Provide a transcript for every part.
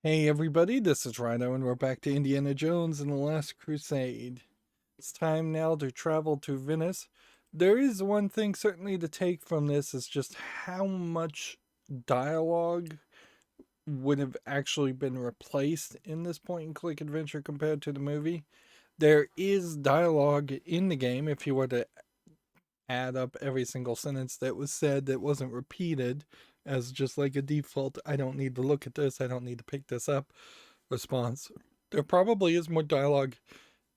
Hey everybody, this is Rydo and we're back to Indiana Jones and the Last Crusade. It's time now to travel to Venice. There is one thing certainly to take from this is just how much dialogue would have actually been replaced in this point and click adventure compared to the movie. There is dialogue in the game if you were to add up every single sentence that was said that wasn't repeated as just like a default, I don't need to look at this, I don't need to pick this up response. There probably is more dialogue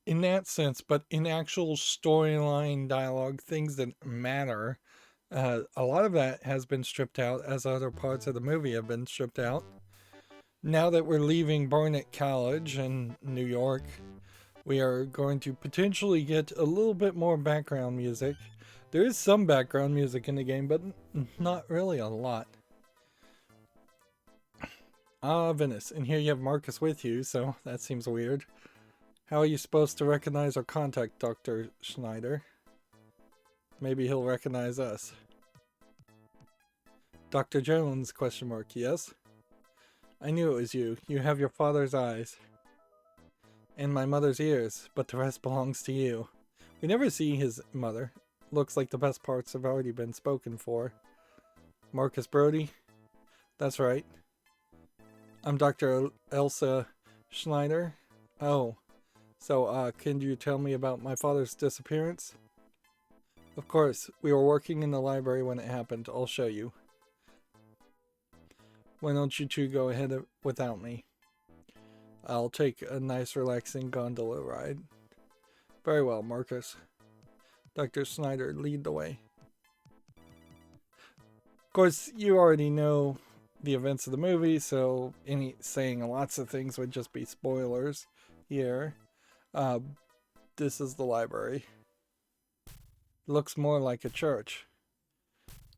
in that sense, but in actual storyline dialogue, things that matter, a lot of that has been stripped out as other parts of the movie have been stripped out. Now that we're leaving Barnet College in New York, we are going to potentially get a little bit more background music. There is some background music in the game, but not really a lot. Venice. And here you have Marcus with you, so that seems weird. How are you supposed to recognize or contact Dr. Schneider? Maybe he'll recognize us. Dr. Jones, question mark, yes? I knew it was you. You have your father's eyes. And my mother's ears, but the rest belongs to you. We never see his mother. Looks like the best parts have already been spoken for. Marcus Brody? That's right. I'm Dr. Elsa Schneider. Oh, so can you tell me about my father's disappearance? Of course, we were working in the library when it happened. I'll show you. Why don't you two go ahead without me? I'll take a nice relaxing gondola ride. Very well, Marcus. Dr. Schneider, lead the way. Of course, you already know the events of the movie, so saying lots of things would just be spoilers here. This is the library. Looks more like a church.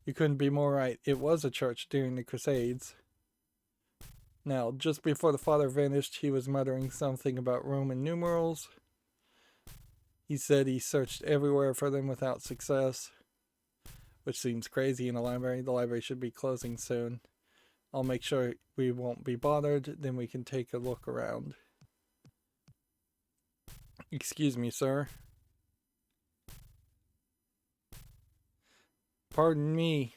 You couldn't be more right. It was a church during the Crusades. Now, just before the father vanished, he was muttering something about Roman numerals. He said he searched everywhere for them without success, which seems crazy in a library. The library should be closing soon. I'll make sure we won't be bothered, then we can take a look around. Excuse me, sir. Pardon me.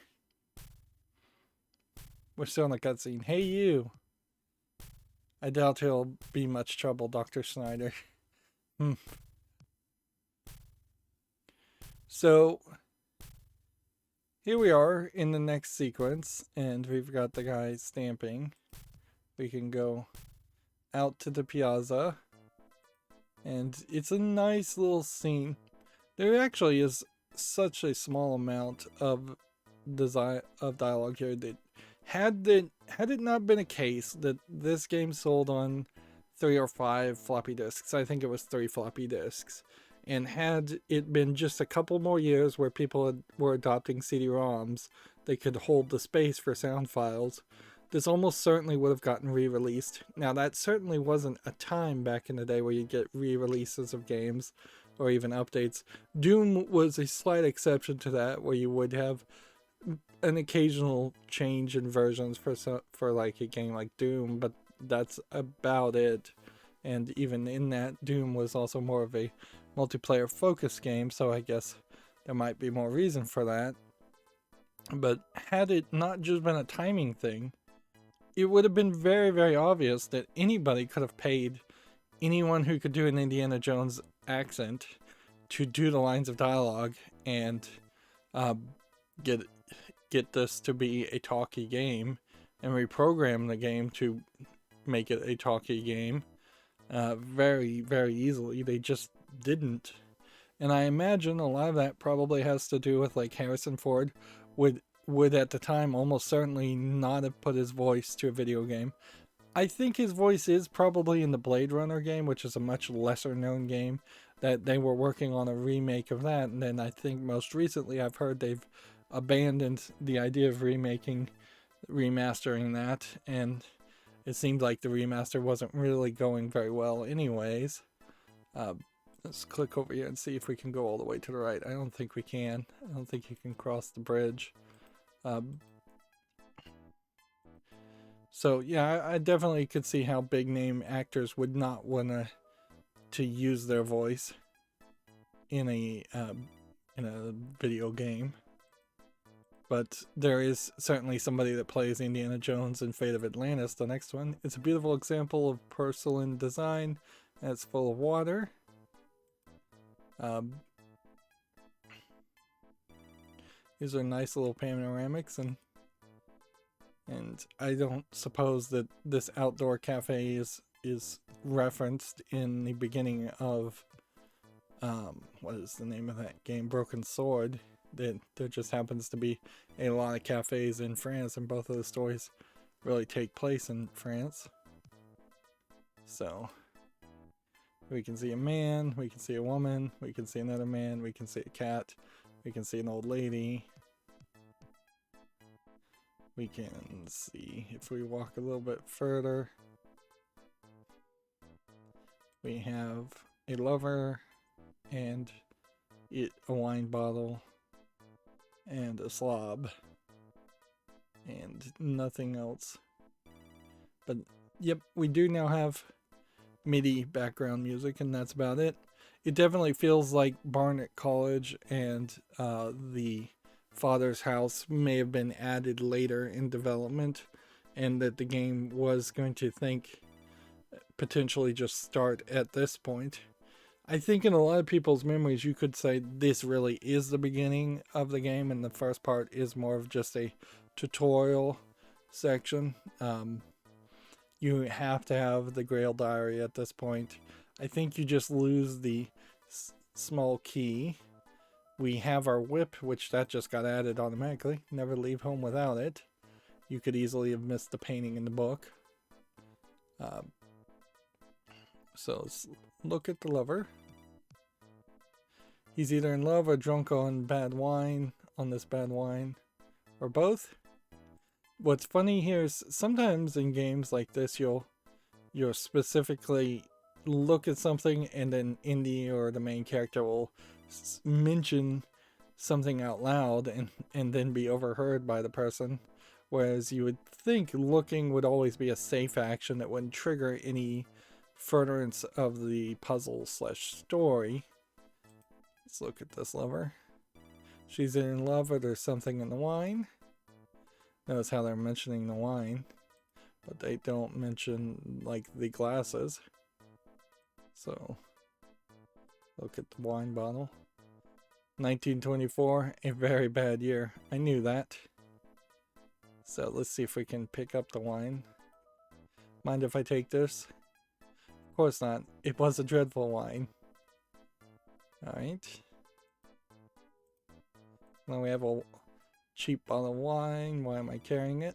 We're still in the cutscene. Hey, you. I doubt he'll be much trouble, Dr. Schneider. So, here we are in the next sequence, and we've got the guy stamping. We can go out to the piazza, and it's a nice little scene. There actually is such a small amount of dialogue here that had it not been a case that this game sold on 3 or 5 floppy disks, I think it was 3 floppy disks, and had it been just a couple more years where people were adopting CD-ROMs, they could hold the space for sound files, this almost certainly would have gotten re-released. Now, that certainly wasn't a time back in the day where you'd get re-releases of games or even updates. Doom was a slight exception to that, where you would have an occasional change in versions for like a game like Doom, but that's about it. And even in that, Doom was also more of a multiplayer focused game, so I guess there might be more reason for that. But had it not just been a timing thing, it would have been very, very obvious that anybody could have paid anyone who could do an Indiana Jones accent to do the lines of dialogue and get this to be a talkie game and reprogram the game to make it a talkie game very, very easily. They just didn't. And I imagine a lot of that probably has to do with, like, Harrison Ford would at the time almost certainly not have put his voice to a video game. I think his voice is probably in the Blade Runner game, which is a much lesser known game, that they were working on a remake of that. And then I think most recently I've heard they've abandoned the idea of remastering that, and it seemed like the remaster wasn't really going very well anyways. Let's click over here and see if we can go all the way to the right. I don't think we can. I don't think you can cross the bridge. So yeah, I definitely could see how big name actors would not want to use their voice in a video game. But there is certainly somebody that plays Indiana Jones in Fate of Atlantis, the next one. It's a beautiful example of porcelain design, and it's full of water. These are nice little panoramics, and I don't suppose that this outdoor cafe is referenced in the beginning of what is the name of that game? Broken Sword. There just happens to be a lot of cafes in France, and both of the stories really take place in France. So we can see a man, we can see a woman, we can see another man, we can see a cat, we can see an old lady. We can see, if we walk a little bit further, we have a lover and a wine bottle and a slob and nothing else. But yep, we do now have MIDI background music, and that's about it. It definitely feels like Barnet College and the Father's House may have been added later in development, and that the game was going to potentially just start at this point. I think in a lot of people's memories, you could say this really is the beginning of the game, and the first part is more of just a tutorial section. You have to have the Grail Diary at this point. I think you just lose the small key. We have our whip, which that just got added automatically. Never leave home without it. You could easily have missed the painting in the book. So let's look at the lover. He's either in love or drunk on this bad wine, or both. What's funny here is sometimes in games like this, you'll specifically look at something, and then Indy or the main character will mention something out loud and then be overheard by the person, whereas you would think looking would always be a safe action that wouldn't trigger any furtherance of the puzzle / story. Let's look at this lover. She's in love, or there's something in the wine. Notice how they're mentioning the wine, but they don't mention like the glasses. So look at the wine bottle. 1924, a very bad year. I knew that. So let's see if we can pick up the wine. Mind if I take this? Of course not. It was a dreadful wine. Alright. Now we have a cheap bottle of wine. Why am I carrying it?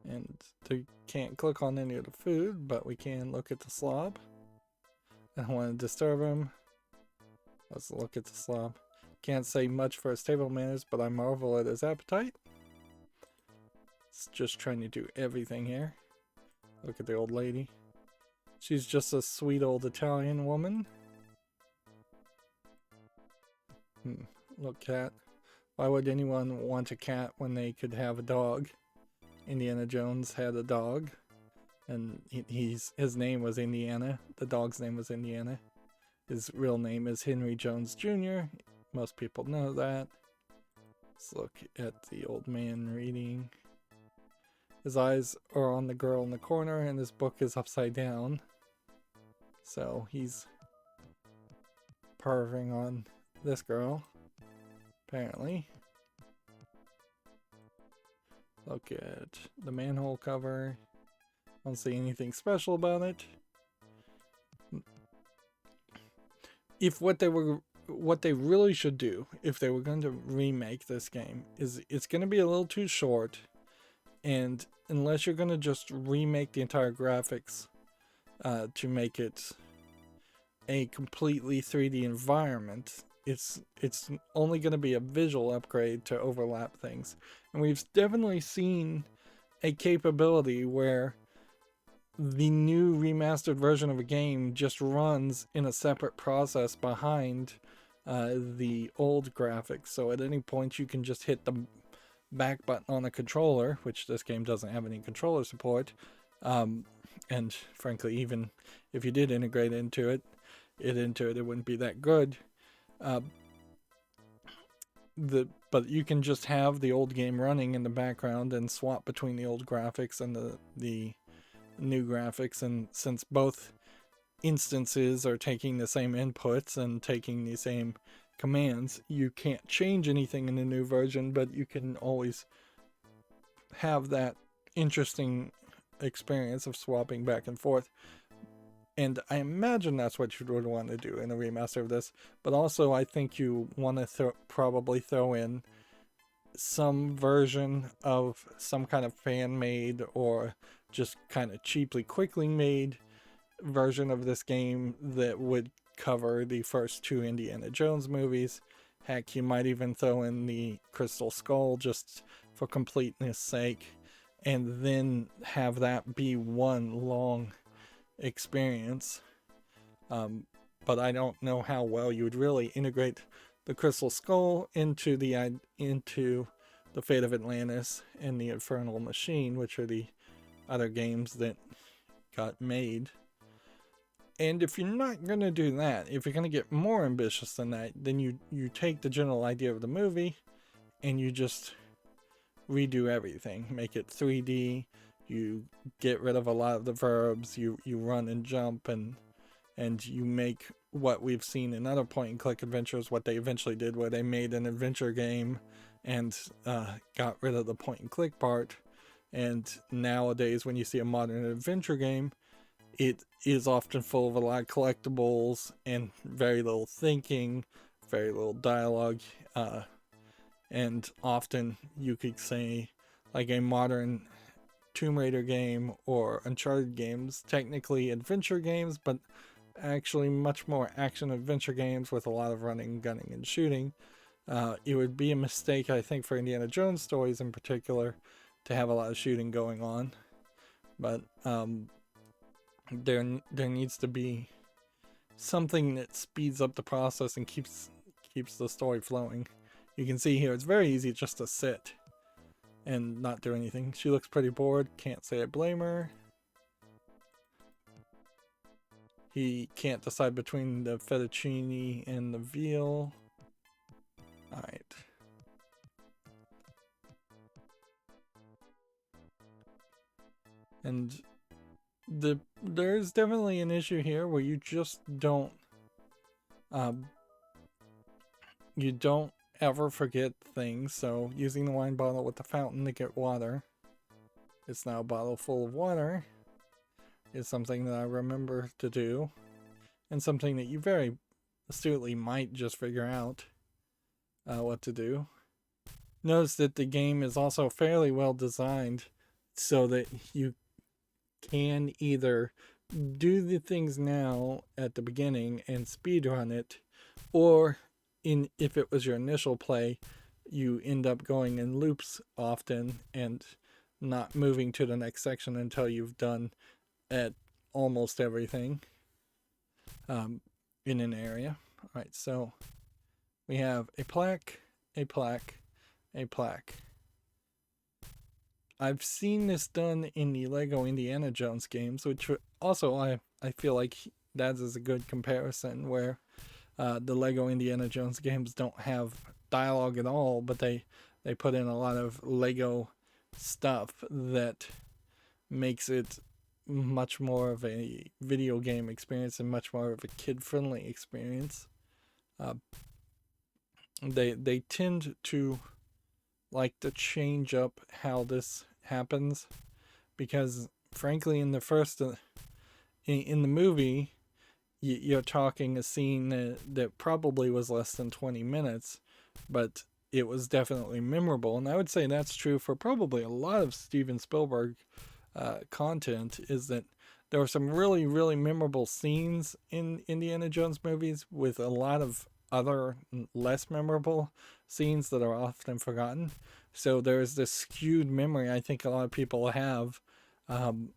And they can't click on any of the food, but we can look at the slob. I don't want to disturb him. Let's look at the slob. Can't say much for his table manners, but I marvel at his appetite. It's just trying to do everything here. Look at the old lady. She's just a sweet old Italian woman. Look, cat. Why would anyone want a cat when they could have a dog? Indiana Jones had a dog, and his name was Indiana. The dog's name was Indiana. His real name is Henry Jones Jr. Most people know that. Let's look at the old man reading. His eyes are on the girl in the corner, and his book is upside down. So he's perving on this girl, apparently. Look at the manhole cover. Don't see anything special about it. If what they really should do, if they were going to remake this game, is it's going to be a little too short, and unless you're going to just remake the entire graphics to make it a completely 3D environment, it's only going to be a visual upgrade to overlap things. And we've definitely seen a capability where the new remastered version of a game just runs in a separate process behind the old graphics. So at any point you can just hit back button on a controller, which this game doesn't have any controller support. And frankly, even if you did integrate into it, it wouldn't be that good. But you can just have the old game running in the background and swap between the old graphics and the new graphics. And since both instances are taking the same inputs and taking the same commands, you can't change anything in the new version, but you can always have that interesting experience of swapping back and forth. And I imagine that's what you would want to do in a remaster of this. But also, I think you want to probably throw in some version of some kind of fan-made or just kind of cheaply, quickly made version of this game that would cover the first 2 Indiana Jones movies. Heck, you might even throw in the Crystal Skull just for completeness sake, and then have that be one long experience. But I don't know how well you would really integrate the Crystal Skull into the Fate of Atlantis and the Infernal Machine, which are the other games that got made. And if you're not going to do that, if you're going to get more ambitious than that, then you take the general idea of the movie and you just redo everything. Make it 3D, you get rid of a lot of the verbs, you run and jump, and you make what we've seen in other point-and-click adventures, what they eventually did, where they made an adventure game and got rid of the point-and-click part. And nowadays, when you see a modern adventure game, it is often full of a lot of collectibles and very little thinking, very little dialogue, and often you could say, like a modern Tomb Raider game or Uncharted games, technically adventure games, but actually much more action adventure games with a lot of running, gunning, and shooting. It would be a mistake, I think, for Indiana Jones stories in particular to have a lot of shooting going on, but there needs to be something that speeds up the process and keeps the story flowing. You can see here it's very easy just to sit and not do anything. She looks pretty bored. Can't say I blame her. He can't decide between the fettuccine and the veal. Alright. And there's definitely an issue here where you just don't ever forget things. So using the wine bottle with the fountain to get water, it's now a bottle full of water, is something that I remember to do, and something that you very astutely might just figure out what to do. Notice that the game is also fairly well designed so that you can either do the things now at the beginning and speedrun it, or if it was your initial play, you end up going in loops often and not moving to the next section until you've done at almost everything in an area. Alright, so we have a plaque, a plaque, a plaque. I've seen this done in the Lego Indiana Jones games, which also I feel like that is a good comparison, where the Lego Indiana Jones games don't have dialogue at all, but they put in a lot of Lego stuff that makes it much more of a video game experience and much more of a kid-friendly experience. They tend to like to change up how this happens, because frankly in the first in the movie you're talking a scene that probably was less than 20 minutes, but it was definitely memorable. And I would say that's true for probably a lot of Steven Spielberg content, is that there were some really, really memorable scenes in Indiana Jones movies with a lot of other less memorable scenes that are often forgotten. So there's this skewed memory I think a lot of people have,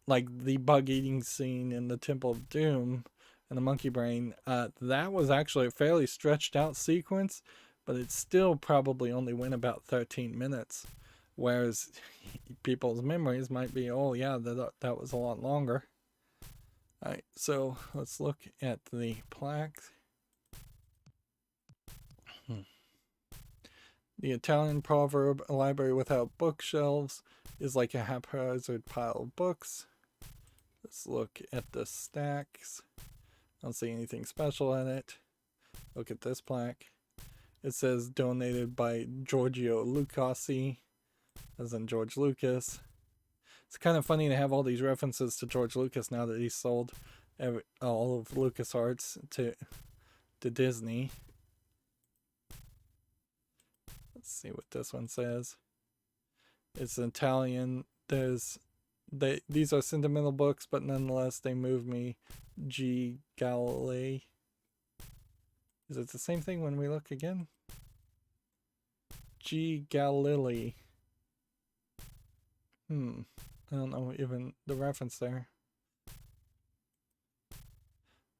like the bug eating scene in the Temple of Doom and the monkey brain. That was actually a fairly stretched out sequence, but it still probably only went about 13 minutes. Whereas people's memories might be, oh yeah, that was a lot longer. Alright, so let's look at the plaques. The Italian proverb, a library without bookshelves is like a haphazard pile of books. Let's look at the stacks. I don't see anything special in it. Look at this plaque. It says donated by Giorgio Lucasi, as in George Lucas. It's kind of funny to have all these references to George Lucas now that he's sold all of LucasArts to Disney. Let's see what this one says. It's Italian. These are sentimental books, but nonetheless they move me. G. Galilei. Is it the same thing when we look again? G. Galilei. I don't know even the reference there.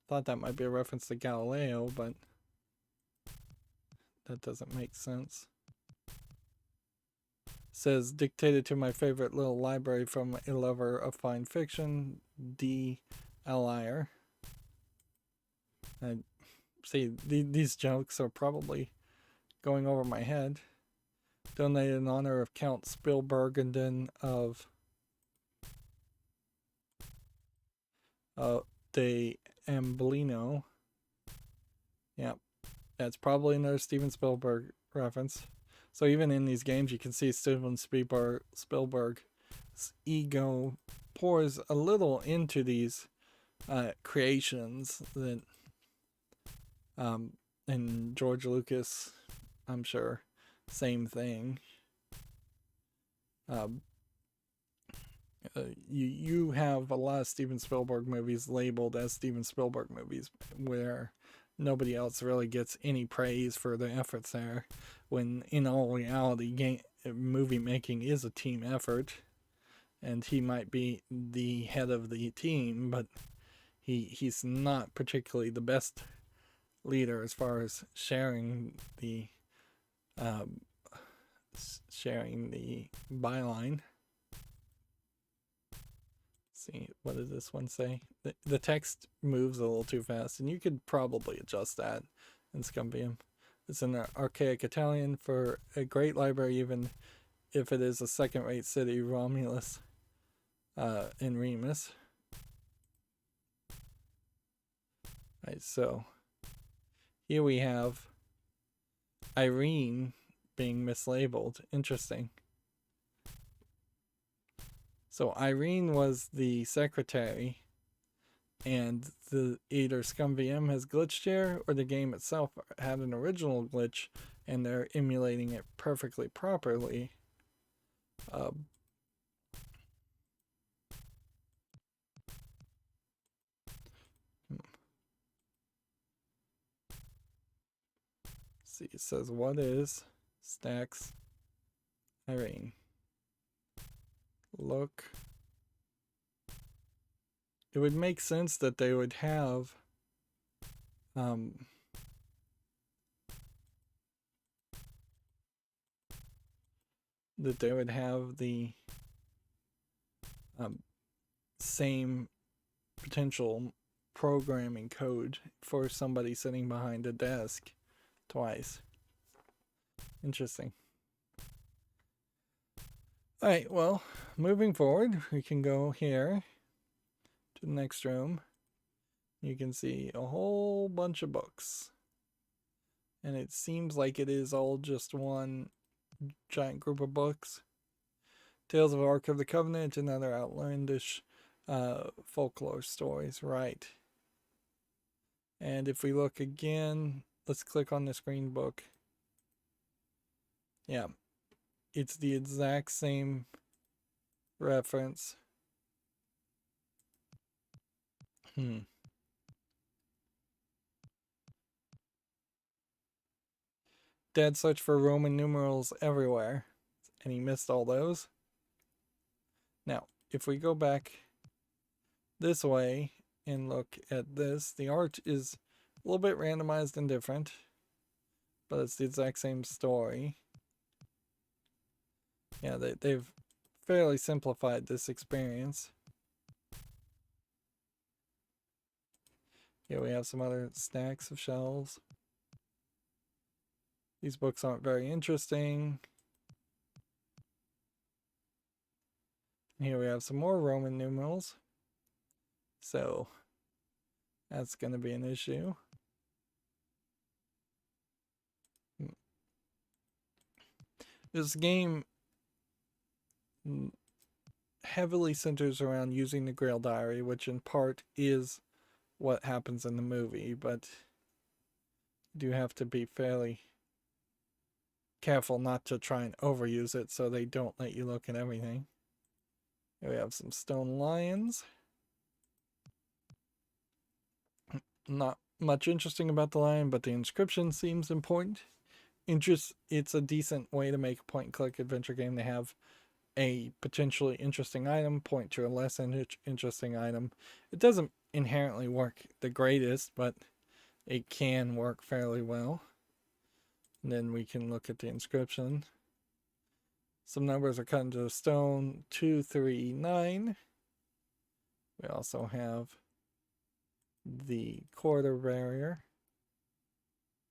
Thought that might be a reference to Galileo, but that doesn't make sense. Says dictated to my favorite little library from a lover of fine fiction, D. Allier. I see these jokes are probably going over my head. Donated in honor of Count Spielbergenden of de Amblino. Yep, that's probably another Steven Spielberg reference. So even in these games, you can see Steven Spielberg's ego pours a little into these creations that, and George Lucas, I'm sure, same thing. You have a lot of Steven Spielberg movies labeled as Steven Spielberg movies where nobody else really gets any praise for their efforts there, when in all reality movie making is a team effort, and he might be the head of the team, but he's not particularly the best leader as far as sharing the byline. See, what does this one say? The text moves a little too fast, and you could probably adjust that in Scumbium. It's an archaic Italian for a great library, even if it is a second-rate city, Romulus and Remus. Right, so here we have Irene being mislabeled. Interesting. So Irene was the secretary, and either ScumVM has glitched here, or the game itself had an original glitch, and they're emulating it perfectly properly. See, it says, what is stacks Irene? Look. It would make sense that they would have the same potential programming code for somebody sitting behind a desk twice. Interesting. Alright, well, moving forward, we can go here to the next room. You can see a whole bunch of books. And it seems like it is all just one giant group of books. Tales of Ark of the Covenant and other outlandish folklore stories, right. And if we look again, let's click on the screen book. Yeah, it's the exact same reference. Dad searched for Roman numerals everywhere, and he missed all those. Now, if we go back this way and look at this, the art is a little bit randomized and different, but it's the exact same story. Yeah, they've fairly simplified this experience. Here we have some other stacks of shelves. These books aren't very interesting. And here we have some more Roman numerals. So that's going to be an issue. This game heavily centers around using the Grail Diary, which in part is what happens in the movie, but you do have to be fairly careful not to try and overuse it so they don't let you look at everything. Here we have some stone lions. Not much interesting about the lion, but the inscription seems important. It's a decent way to make a point-and-click adventure game to have a potentially interesting item point to a less interesting item. It doesn't inherently work the greatest, but it can work fairly well. And then we can look at the inscription. Some numbers are cut into stone. 2, 3, 9. We also have the quarter barrier.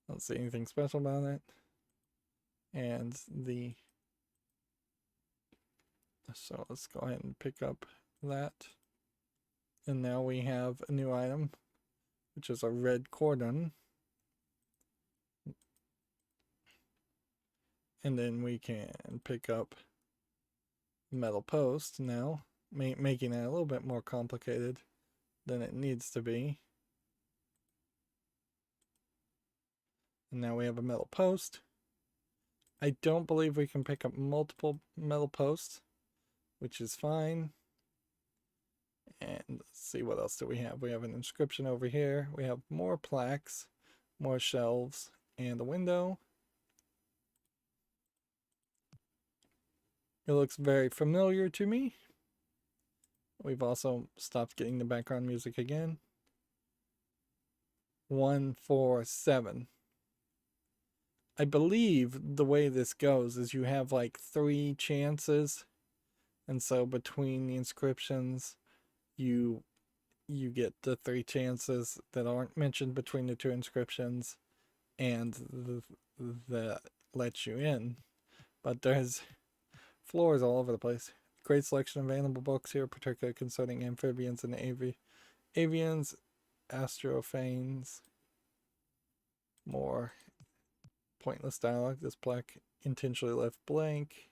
Don't see anything special about it. And the... So let's go ahead and pick up that. And now we have a new item, which is a red cordon. And then we can pick up metal post now, making it a little bit more complicated than it needs to be. And now we have a metal post. I don't believe we can pick up multiple metal posts, which is fine. And let's see, what else do we have? We have an inscription over here. We have more plaques, more shelves, and a window. It looks very familiar to me. We've also stopped getting the background music again. 1, 4, 7. I believe the way this goes is you have like 3 chances. And so between the inscriptions, you get the 3 chances that aren't mentioned between the 2 inscriptions, and that lets you in. But there's floors all over the place. Great selection of animal books here, particularly concerning amphibians and avians, astrophanes. More pointless dialogue. This plaque intentionally left blank.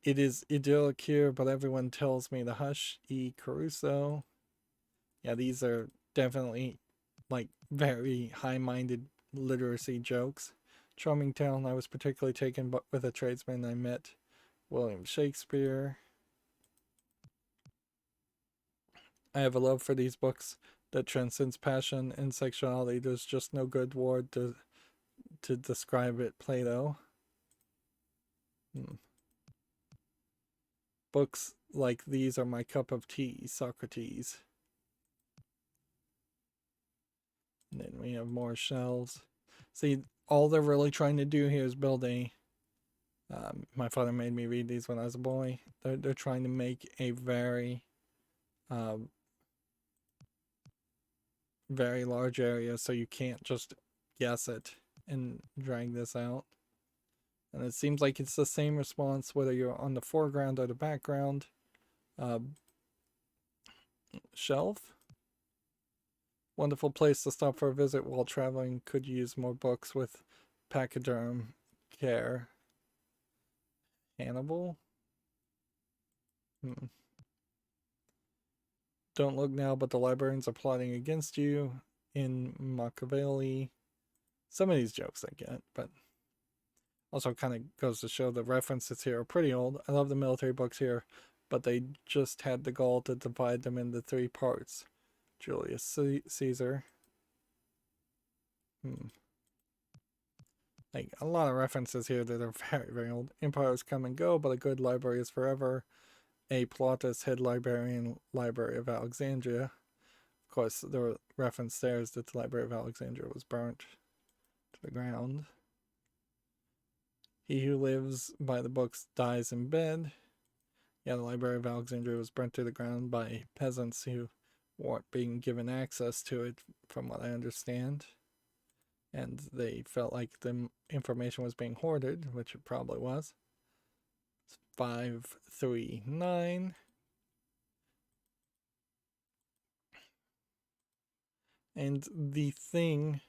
It is idyllic here, but everyone tells me to hush. E. Caruso. Yeah, these are definitely like very high-minded literacy jokes. Charming town. I was particularly taken with a tradesman I met, William Shakespeare. I have a love for these books that transcends passion and sexuality. There's just no good word to describe it. Plato. Books like these are my cup of tea. Socrates. And then we have more shelves. See, all they're really trying to do here is build a... my father made me read these when I was a boy. They're trying to make a very... very large area, so you can't just guess it and drag this out. And it seems like it's the same response whether you're on the foreground or the background. Shelf. Wonderful place to stop for a visit while traveling. Could use more books with pachyderm care. Hannibal. Don't look now, but the librarians are plotting against you. In Machiavelli. Some of these jokes I get, but also kind of goes to show the references here are pretty old. I love the military books here, but they just had the gall to divide them into 3 parts. Julius Caesar. Like a lot of references here that are very, very old. Empires come and go, but a good library is forever. A Plautus, head librarian, Library of Alexandria. Of course, the reference there is that the Library of Alexandria was burnt to the ground. He who lives by the books dies in bed. Yeah, the Library of Alexandria was burnt to the ground by peasants who weren't being given access to it, from what I understand. And they felt like the information was being hoarded, which it probably was. It's 539. And the thing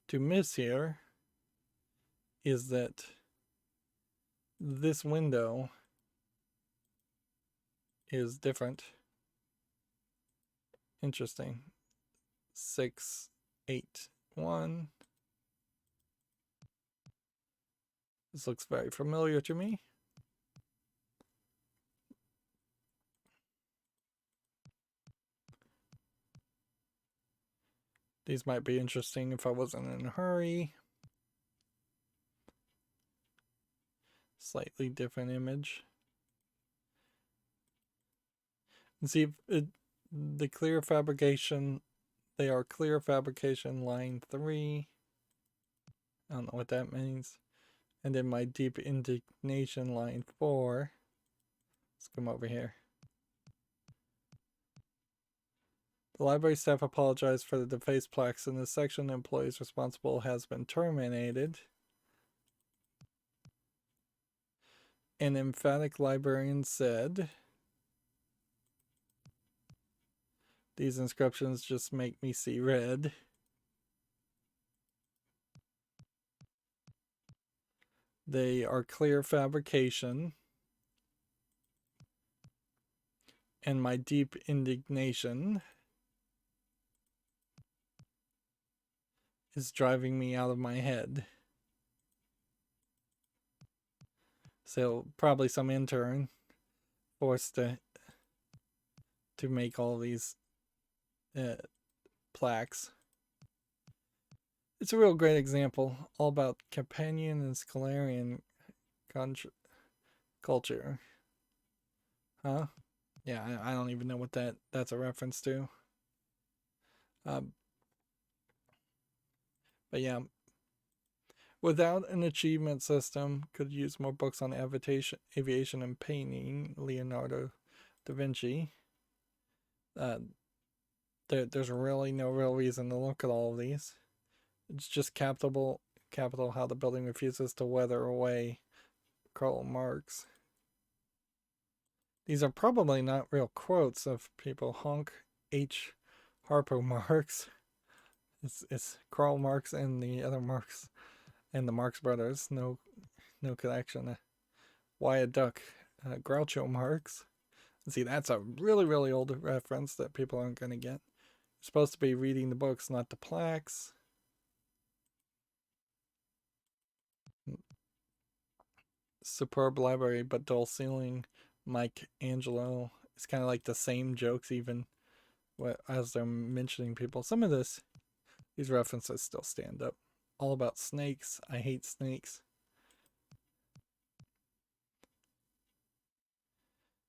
to miss here is that this window is different. Interesting. 681. This looks very familiar to me. These might be interesting if I wasn't in a hurry. Slightly different image. And see, the clear fabrication, they are clear fabrication line 3. I don't know what that means. And then my deep indignation line 4. Let's come over here. The library staff apologized for the defaced plaques in this section. The employees responsible has been terminated. An emphatic librarian said, "These inscriptions just make me see red." They are clear fabrication. And my deep indignation is driving me out of my head. So probably some intern forced to make all these plaques. It's a real great example, all about Campanian and Scalarian culture. Huh? Yeah, I don't even know what that's a reference to. But yeah, without an achievement system, could use more books on aviation and painting. Leonardo da Vinci. There's really no real reason to look at all of these. It's just capital how the building refuses to weather away Karl Marx. These are probably not real quotes of people. Honk H. Harpo Marx. It's Karl Marx and the other Marx and the Marx brothers. No connection. Wyatt Duck, Groucho Marx. See, that's a really, really old reference that people aren't going to get. You're supposed to be reading the books, not the plaques. Superb library, but dull ceiling. Mike Angelo. It's kind of like the same jokes, even as they're mentioning people. Some of these references still stand up. All about snakes. I hate snakes.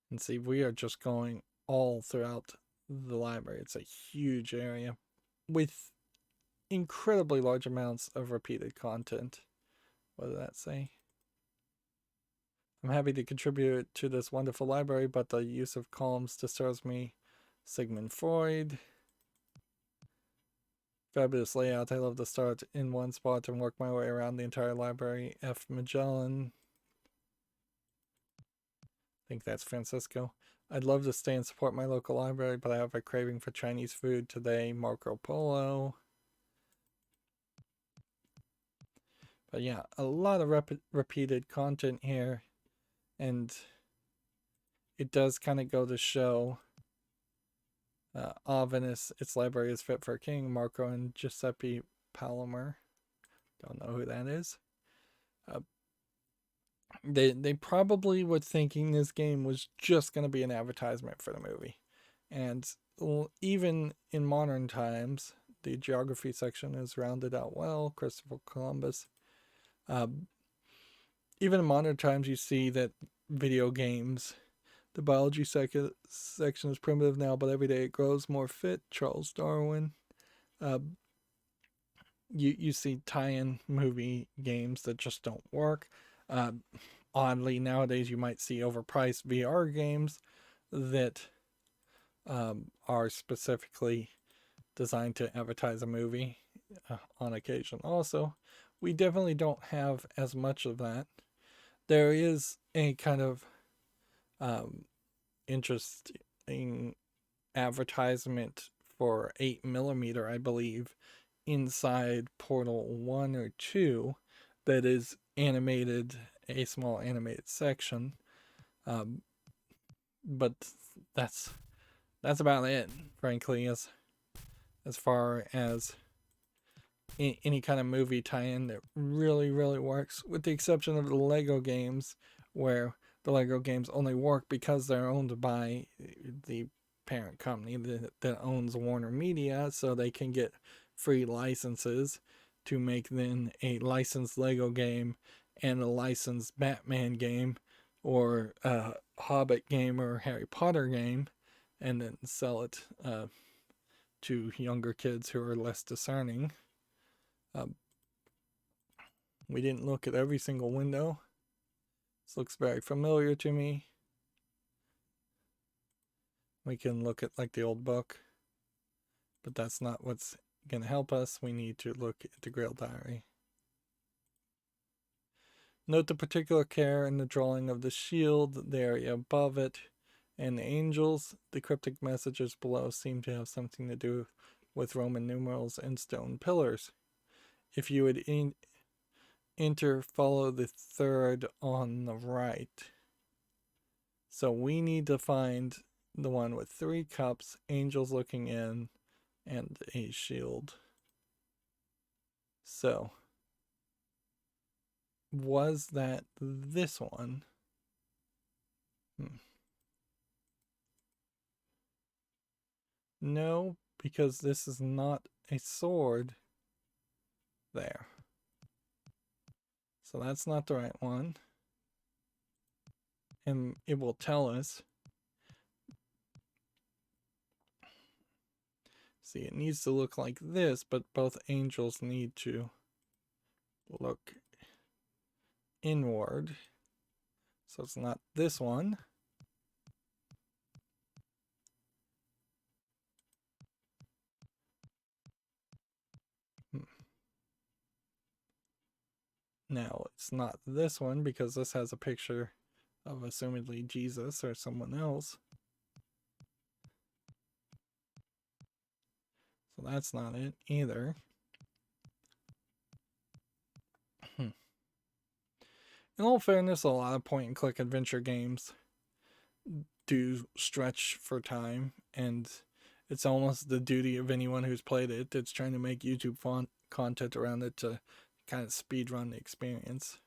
And see, we are just going all throughout the library. It's a huge area with incredibly large amounts of repeated content. What did that say? I'm happy to contribute to this wonderful library, but the use of columns disturbs me. Sigmund Freud. Fabulous layout. I love to start in one spot and work my way around the entire library. F. Magellan. I think that's Francisco. I'd love to stay and support my local library, but I have a craving for Chinese food today. Marco Polo. But yeah, a lot of repeated content here. And it does kind of go to show Venice, its library is fit for a king. Marco and Giuseppe Palomer. Don't know who that is. They probably were thinking this game was just going to be an advertisement for the movie. And even in modern times, the geography section is rounded out well. Christopher Columbus. Even in modern times, you see that video games, the biology section is primitive now, but every day it grows more fit. Charles Darwin. you see tie-in movie games that just don't work. Uh, Oddly, nowadays you might see overpriced VR games that are specifically designed to advertise a movie on occasion. Also, we definitely don't have as much of that. There is a kind of um, interesting advertisement for 8mm, I believe, inside Portal 1 or 2 that is animated, a small animated section. Um, but that's that's about it, frankly, as far as any kind of movie tie-in that really works, with the exception of the Lego games, where the Lego games only work because they're owned by the parent company that owns Warner Media, so they can get free licenses to make then a licensed Lego game and a licensed Batman game or a Hobbit game or Harry Potter game, and then sell it to younger kids who are less discerning. Um, we didn't look at every single window. This looks very familiar to me. We can look at like the old book, but that's not what's going to help us. We need to look at the Grail Diary. Note the particular care in the drawing of the shield, the area above it, and the angels. The cryptic messages below seem to have something to do with Roman numerals and stone pillars. If you would enter, follow the third on the right. So we need to find the one with 3 cups, angels looking in, and a shield. So, was that this one? No, because this is not a sword there. So that's not the right one. And it will tell us. See, it needs to look like this, but both angels need to look inward. So it's not this one. Now, it's not this one because this has a picture of assumedly Jesus or someone else. So that's not it either. In all fairness, a lot of point and click adventure games do stretch for time, and it's almost the duty of anyone who's played it that's trying to make YouTube content around it to kind of speed run the experience.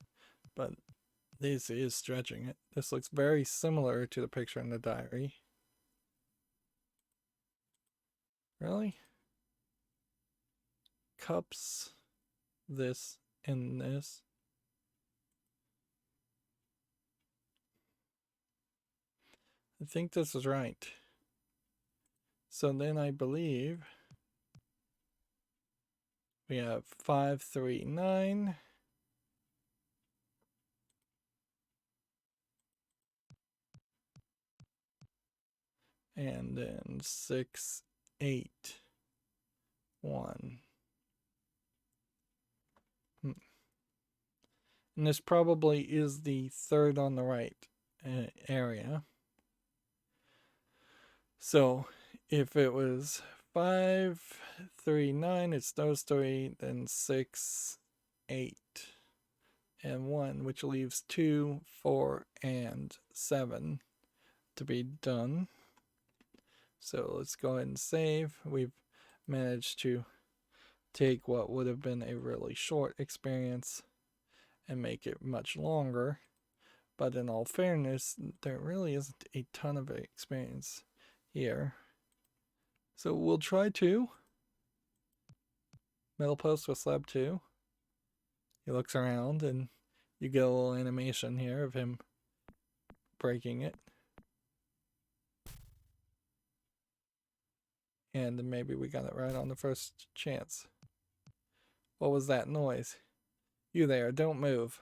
But this is stretching it. This looks very similar to the picture in the diary. Really? Cups, this, and this. I think this is right. So then I believe we have 5, 3, 9. And then 6, 8, 1. And this probably is the third on the right area. So if it was 5, 3, 9, it's those 3, then 6, 8, and 1, which leaves 2, 4, and 7 to be done. So let's go ahead and save. We've managed to take what would have been a really short experience and make it much longer. But in all fairness, there really isn't a ton of experience here. So we'll try 2. Metal post with slab 2. He looks around and you get a little animation here of him breaking it. And maybe we got it right on the first chance. What was that noise? You there, don't move.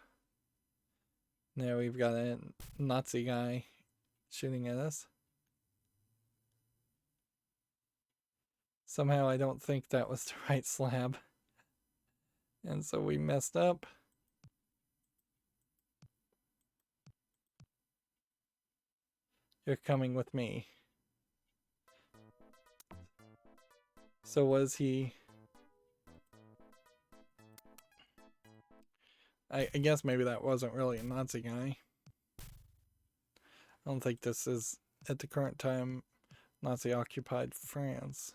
Now we've got a Nazi guy shooting at us. Somehow I don't think that was the right slab. And so we messed up. You're coming with me. So was he... I guess maybe that wasn't really a Nazi guy. I don't think this is, at the current time, Nazi-occupied France.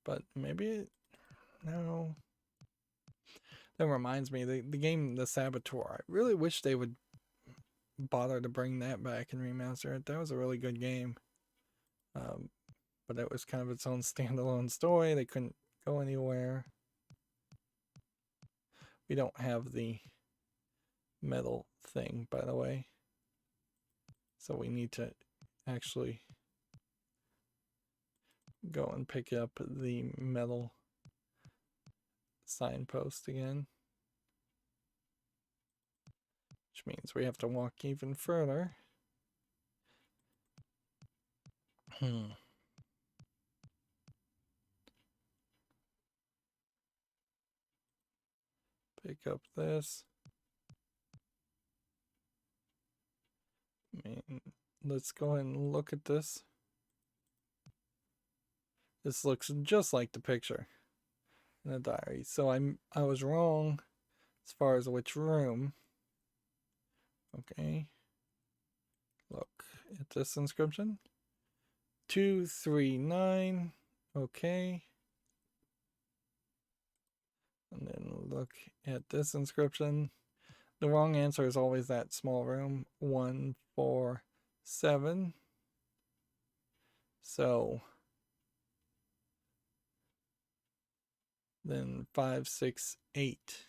But maybe... No. That reminds me, the game The Saboteur. I really wish they would bother to bring that back and remaster it. That was a really good game. But it was kind of its own standalone story. They couldn't go anywhere. We don't have the metal thing, by the way. So we need to actually go and pick up the metal signpost again. Which means we have to walk even further. Pick up this. Let's go ahead and look at this. This looks just like the picture in the diary. So I was wrong as far as which room. Okay. Look at this inscription. 239. Okay. And then look at this inscription. The wrong answer is always that small room. 147. So then 568.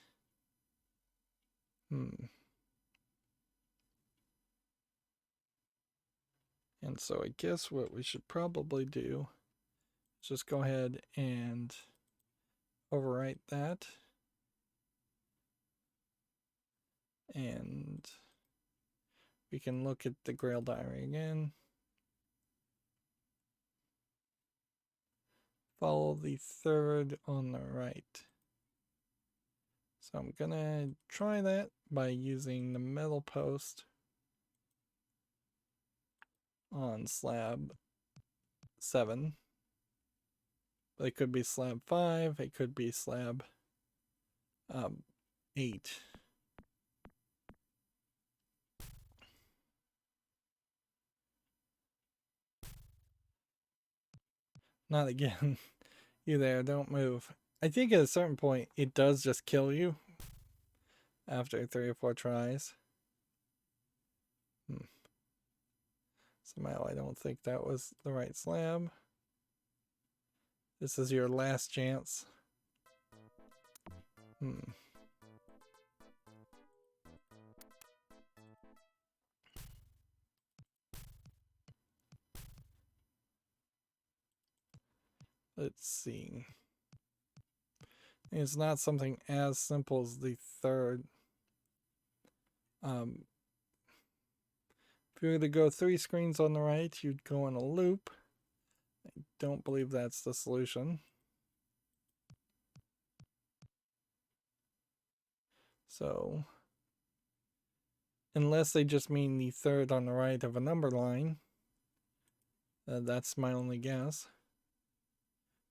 And so I guess what we should probably do is just go ahead and overwrite that. And we can look at the Grail Diary again. Follow the third on the right. So I'm gonna try that by using the metal post on slab 7. But it could be slab 5, it could be slab 8. Not again. You there, don't move. I think at a certain point it does just kill you after 3 or 4 tries. Somehow I don't think that was the right slab. This is your last chance. Let's see. It's not something as simple as the third. If you were to go 3 screens on the right, you'd go in a loop. I don't believe that's the solution. So, unless they just mean the third on the right of a number line, that's my only guess.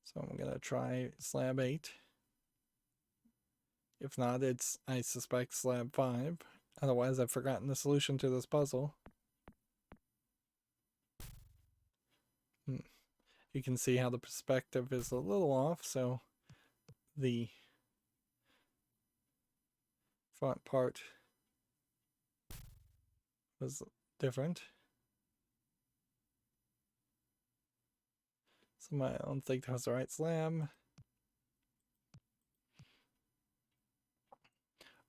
So I'm gonna try slab 8. If not, it's, I suspect, slab 5. Otherwise, I've forgotten the solution to this puzzle. You can see how the perspective is a little off, so the front part was different. So I don't think that was the right slab.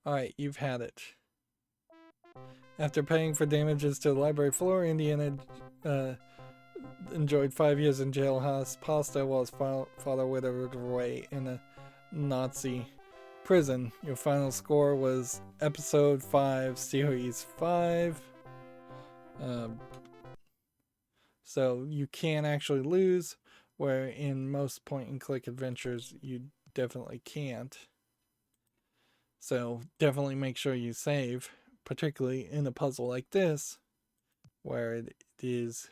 Alright, you've had it. After paying for damages to the library floor, Indiana enjoyed 5 years in jailhouse. Pasta while his father withered away in a Nazi prison. Your final score was episode 5, series 5. So you can actually lose, where in most point and click adventures you definitely can't. So definitely make sure you save, particularly in a puzzle like this, where it is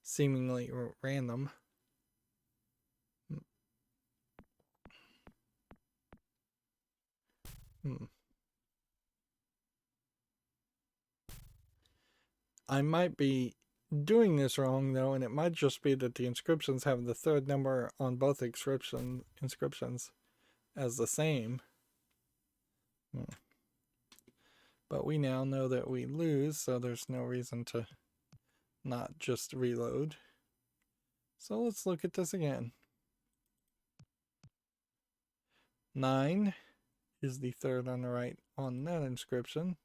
seemingly random. I might be doing this wrong though, and it might just be that the inscriptions have the third number on both inscriptions as the same. But we now know that we lose, so there's no reason to not just reload. So let's look at this again. 9 is the third on the right on that inscription.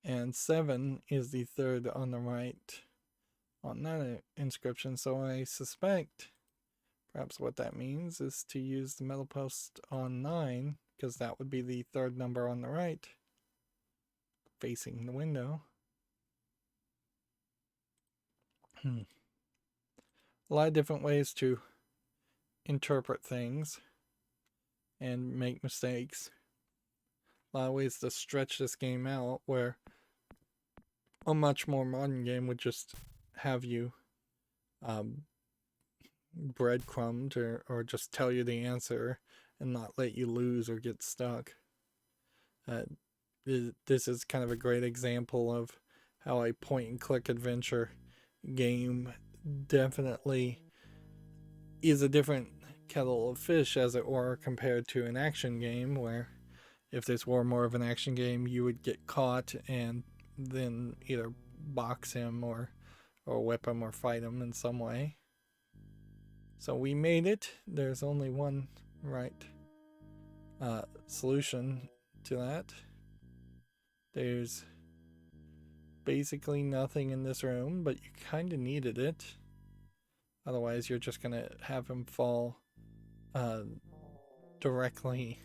And 7 is the third on the right on that inscription. So I suspect perhaps what that means is to use the metal post on 9, because that would be the third number on the right, facing the window. A lot of different ways to interpret things and make mistakes. A lot of ways to stretch this game out, where a much more modern game would just have you breadcrumbed or just tell you the answer and not let you lose or get stuck. This is kind of a great example of how a point and click adventure game definitely is a different kettle of fish, as it were, compared to an action game, where if this were more of an action game, you would get caught and then either box him or whip him or fight him in some way. So we made it. There's only one right solution to that. There's basically nothing in this room, but you kind of needed it. Otherwise, you're just going to have him fall directly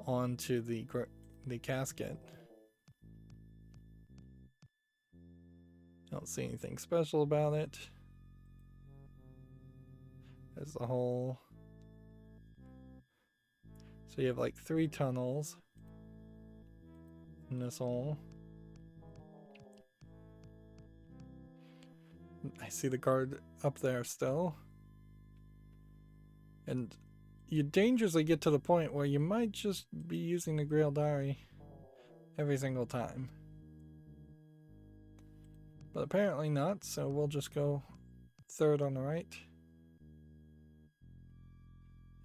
onto the casket. Don't see anything special about it. There's the hole. So you have like 3 tunnels in this hole. I see the guard up there still. And you dangerously get to the point where you might just be using the Grail Diary every single time. But apparently not, so we'll just go third on the right.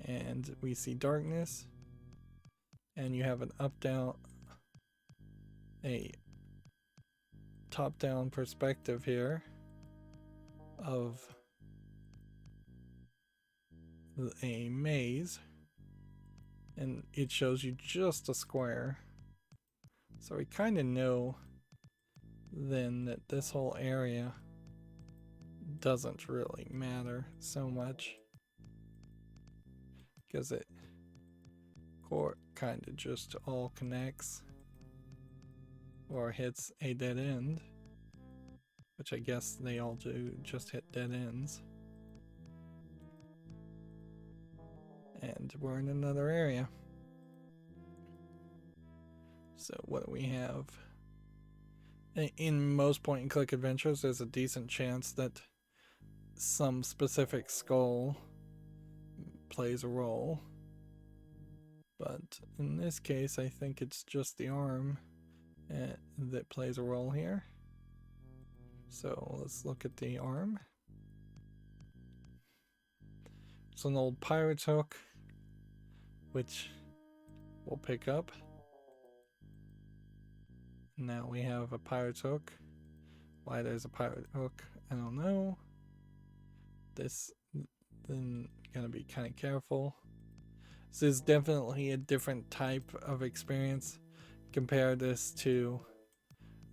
And we see darkness. And you have an a top-down perspective here of a maze, and it shows you just a square. So we kind of know then that this whole area doesn't really matter so much, because it kind of just all connects or hits a dead end, which I guess they all do, just hit dead ends. And we're in another area. So what do we have? In most point and click adventures, there's a decent chance that some specific skull plays a role. But in this case, I think it's just the arm that plays a role here. So let's look at the arm. It's an old pirate's hook, which we'll pick up. Now we have a pirate's hook. Why there's a pirate hook, I don't know. This, then gonna be kind of careful. This is definitely a different type of experience. Compare this to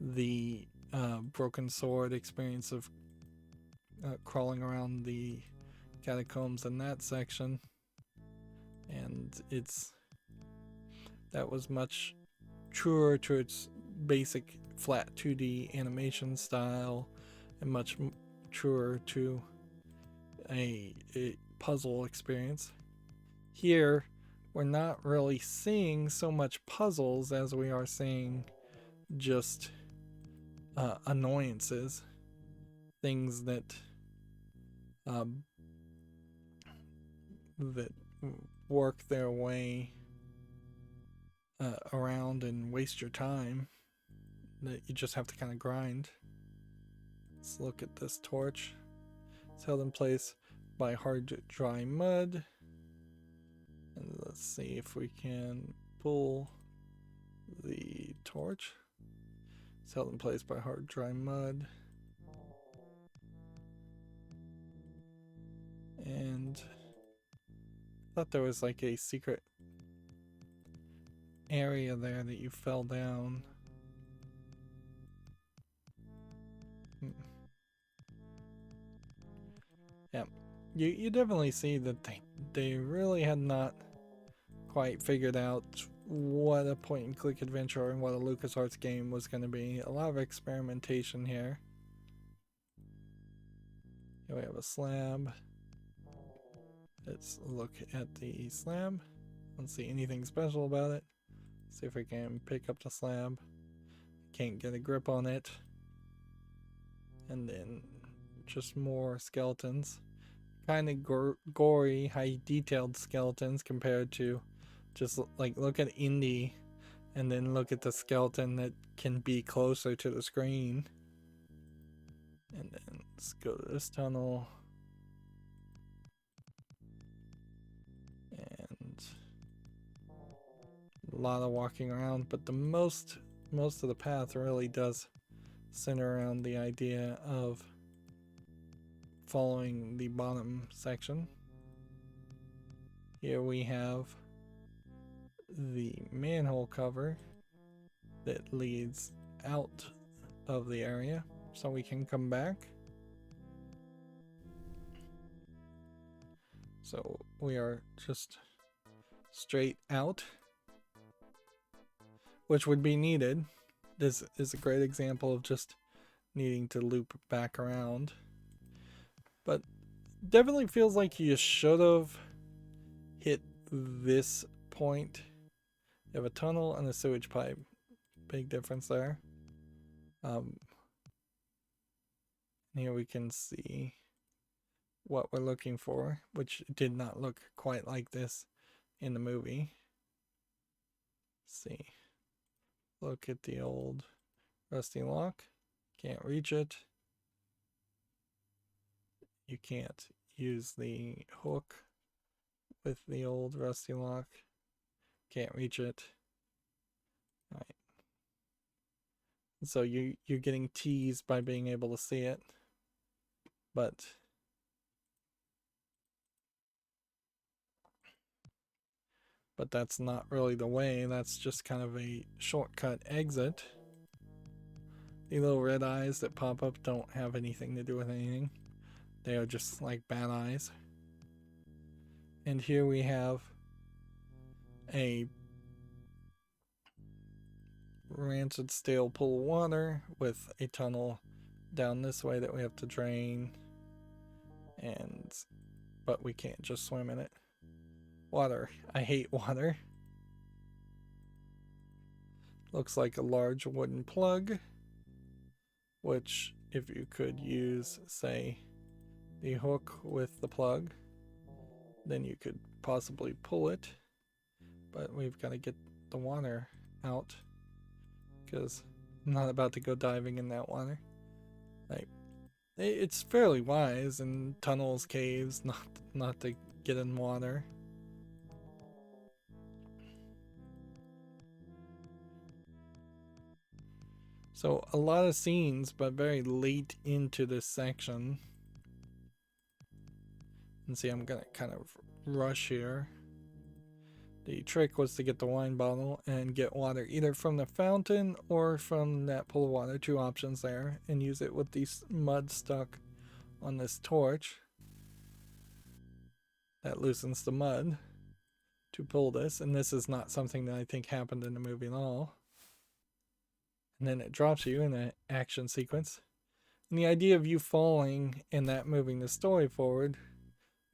the broken sword experience of crawling around the catacombs in that section, and that was much truer to its basic flat 2D animation style, and much truer to a puzzle experience. Here, we're not really seeing so much puzzles as we are seeing just annoyances, things that that work their way around and waste your time, that you just have to kind of grind. Let's look at this torch. It's held in place by hard dry mud. And let's see if we can pull the torch. It's held in place by hard dry mud. And I thought there was like a secret area there that you fell down. Yeah, you definitely see that they really had not quite figured out what a point and click adventure and what a LucasArts game was going to be. A lot of experimentation here. Here we have a slab. Let's look at the slab. Don't see anything special about it. See if we can pick up the slab. Can't get a grip on it. And then just more skeletons. Kind of gory, high detailed skeletons compared to just like look at Indy and then look at the skeleton that can be closer to the screen. And then let's go to this tunnel. And a lot of walking around, but the most of the path really does center around the idea of following the bottom section. Here we have the manhole cover that leads out of the area, so we can come back. So we are just straight out, which would be needed. This is a great example of just needing to loop back around. But definitely feels like you should have hit this point. You have a tunnel and a sewage pipe. Big difference there. Here we can see what we're looking for, which did not look quite like this in the movie. Let's see. Look at the old rusty lock. Can't reach it. You can't use the hook with the old rusty lock. Can't reach it. All right. So you're getting teased by being able to see it, but that's not really the way. That's just kind of a shortcut exit. The little red eyes that pop up don't have anything to do with anything. They are just like bad eyes. And here we have a rancid stale pool of water with a tunnel down this way that we have to drain. But we can't just swim in it. Water. I hate water. Looks like a large wooden plug, which if you could use, say, the hook with the plug, then you could possibly pull it. But we've got to get the water out because I'm not about to go diving in that water. Like, it's fairly wise in tunnels, caves, not to get in water. So a lot of scenes, but very late into this section. And see, I'm gonna kind of rush here. The trick was to get the wine bottle and get water either from the fountain or from that pool of water. Two options there, and use it with the mud stuck on this torch. that loosens the mud to pull this, and this is not something that I think happened in the movie at all. And then it drops you in an action sequence. And the idea of you falling and that moving the story forward,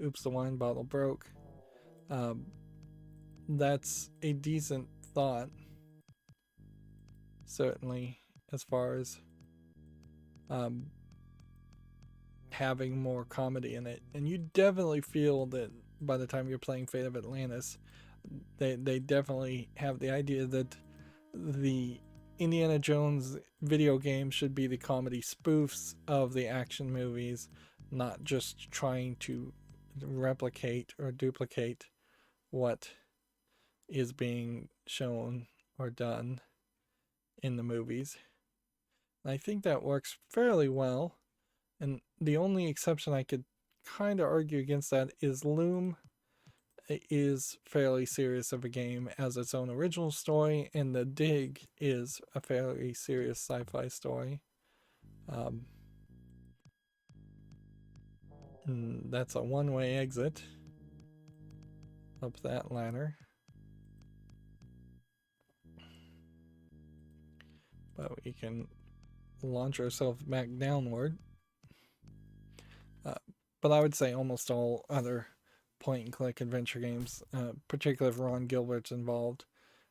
oops, the wine bottle broke, that's a decent thought, certainly, as far as having more comedy in it. And you definitely feel that by the time you're playing Fate of Atlantis, they definitely have the idea that the Indiana Jones video game should be the comedy spoofs of the action movies, not just trying to replicate or duplicate what is being shown or done in the movies. And I think that works fairly well. And the only exception I could kind of argue against that is Loom is fairly serious of a game as its own original story, and The Dig is a fairly serious sci-fi story. That's a one-way exit up that ladder. But we can launch ourselves back downward. But I would say almost all other point-and-click adventure games, particularly if Ron Gilbert's involved,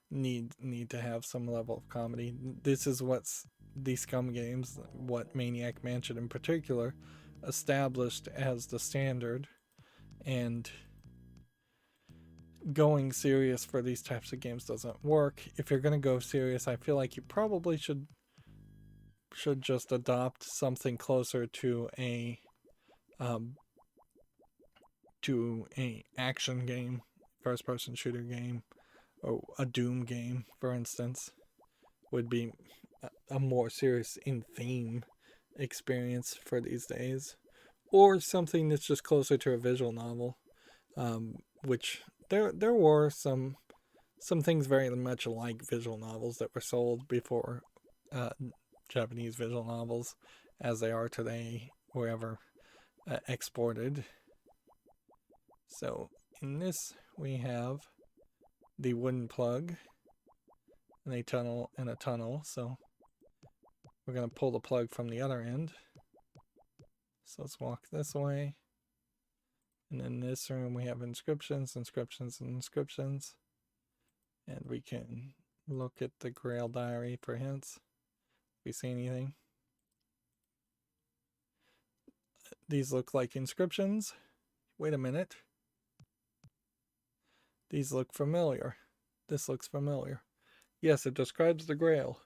need to have some level of comedy. This is what's these Scum games, what Maniac Mansion in particular, established as the standard. And going serious for these types of games doesn't work. If you're going to go serious, I feel like you probably should just adopt something closer to a action game, first person shooter game, or a Doom game, for instance, would be a more serious in theme experience for these days, or something that's just closer to a visual novel, which there were some things very much like visual novels that were sold before Japanese visual novels, as they are today, wherever exported. So in this we have the wooden plug and a tunnel, so we're going to pull the plug from the other end. So let's walk this way. And in this room we have inscriptions. And we can look at the Grail Diary for hints. If we see anything. These look like inscriptions. Wait a minute. These look familiar. This looks familiar. Yes, it describes the Grail.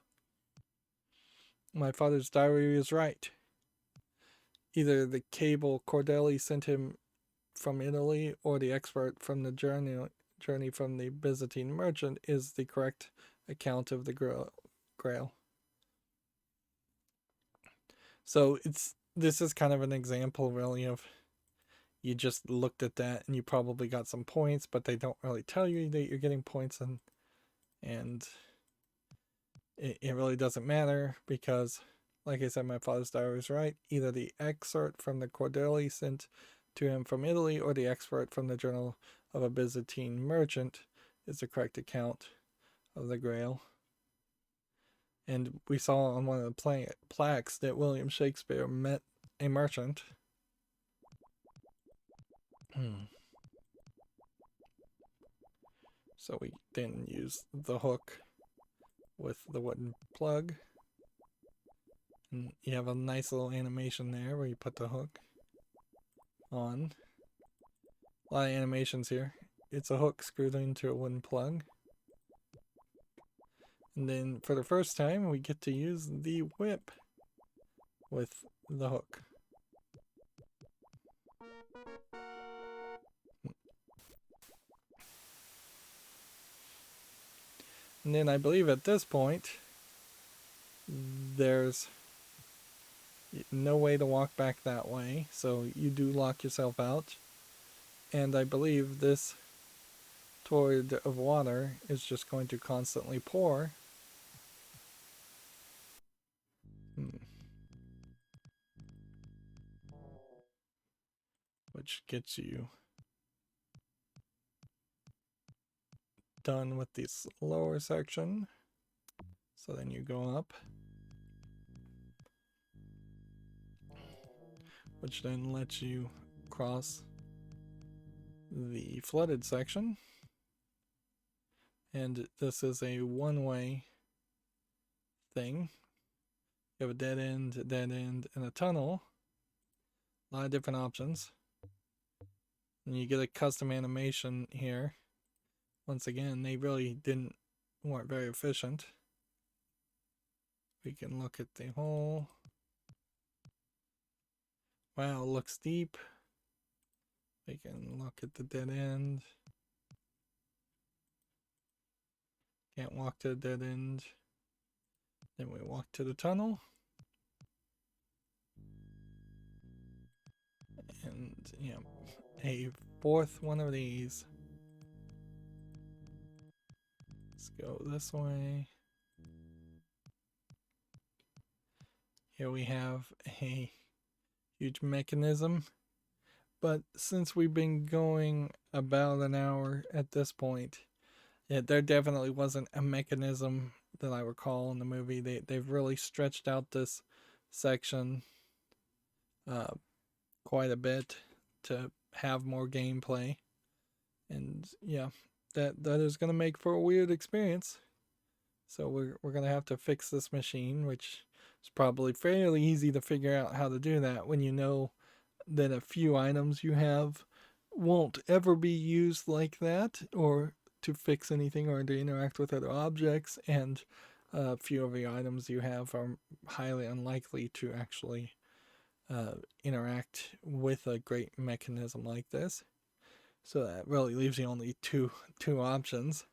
My father's diary is right. Either the cable Cordelli sent him from Italy or the expert from the journey from the Byzantine merchant is the correct account of the Grail. So this is kind of an example, really, of you just looked at that and you probably got some points, but they don't really tell you that you're getting points, and it really doesn't matter because, like I said, my father's diary was right. Either the excerpt from the Cordelli sent to him from Italy or the excerpt from the journal of a Byzantine merchant is the correct account of the Grail. And we saw on one of the plaques that William Shakespeare met a merchant. So we then use the hook with the wooden plug. And you have a nice little animation there where you put the hook on. A lot of animations here. It's a hook screwed into a wooden plug. And then for the first time we get to use the whip with the hook. And then I believe at this point there's no way to walk back that way, so you do lock yourself out. And I believe this torrent of water is just going to constantly pour. Which gets you done with this lower section. So then you go up, which then lets you cross the flooded section. And this is a one-way thing. You have a dead end, and a tunnel. A lot of different options. And you get a custom animation here. Once again, they really weren't very efficient. We can look at the hole. Wow, it looks deep. We can look at the dead end. Can't walk to the dead end. Then we walk to the tunnel. And, yeah, a fourth one of these. Let's go this way. Here we have a huge mechanism. But since we've been going about an hour at this point, yeah, there definitely wasn't a mechanism that I recall in the movie. They've really stretched out this section quite a bit to have more gameplay. And yeah, that is going to make for a weird experience. So we're going to have to fix this machine, which is probably fairly easy to figure out how to do that when you know that a few items you have won't ever be used like that, or to fix anything, or to interact with other objects, and a few of the items you have are highly unlikely to actually interact with a great mechanism like this. So that really leaves you only two options.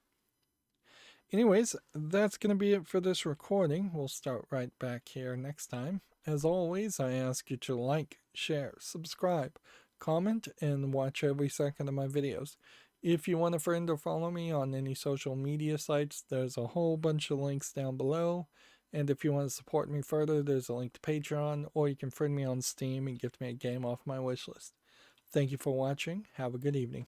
Anyways, that's going to be it for this recording. We'll start right back here next time. As always, I ask you to like, share, subscribe, comment, and watch every second of my videos. If you want a friend or follow me on any social media sites, there's a whole bunch of links down below. And if you want to support me further, there's a link to Patreon, or you can friend me on Steam and gift me a game off my wishlist. Thank you for watching. Have a good evening.